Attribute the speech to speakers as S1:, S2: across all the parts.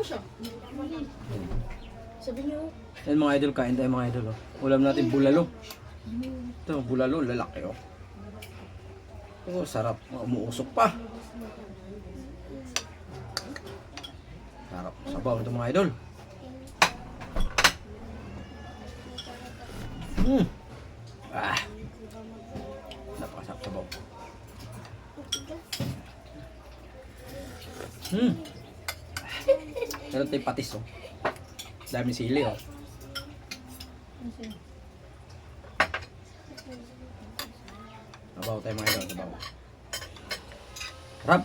S1: siya. Sabi niyo.
S2: Yan mga idol, kain tayo mga idol. Oh. Ulam natin bulalo. Ito, bulalo, lalaki oh. Oh, sarap. Umuusok pa. Sarap. Sabaw ito mga idol. Ah. Napakasarap sabaw. Meron tayong patis oh. Dami sili oh. Sabaw tayo mga idol, sabaw. Sarap.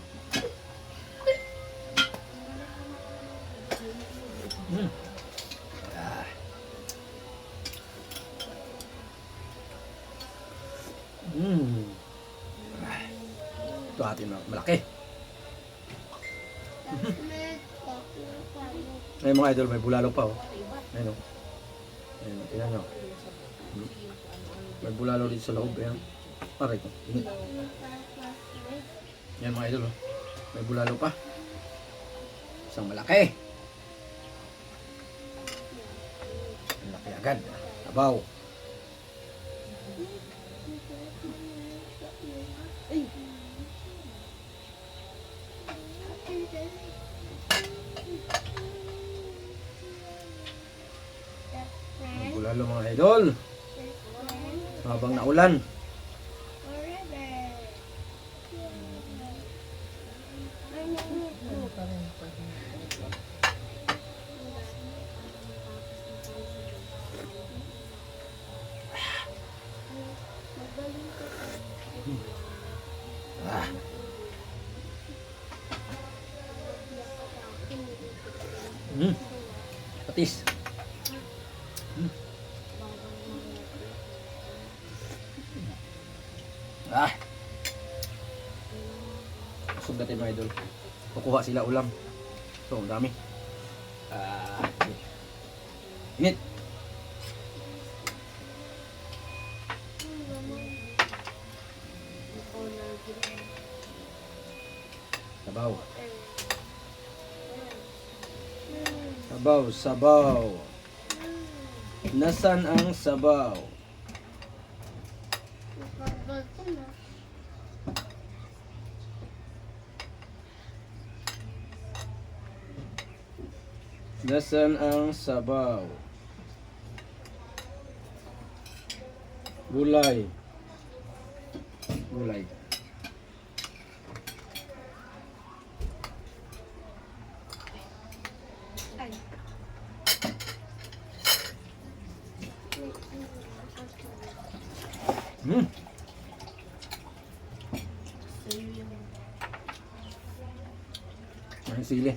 S2: Ah. Ito atin malaki. Ay mga idol, may bulalo pa oh. Ayun oh. Ayun, tingnan nyo. May bulalo dito sa loob. Ayan. Aray ko. Init. Yan mga idol oh. May bulalo pa. Isang malaki. Malaki agad. Sabaw. May bulalo mga idol. Habang naulan. Ah. Patis. Ah. Busog natin mga idol. Kukuha sila ulam. Ito, ang dami. Ah. Init. Sabaw. Sabaw, sabaw. Nasaan ang sabaw? Nasaan ang sabaw? Gulay. Gulay. Ang sili.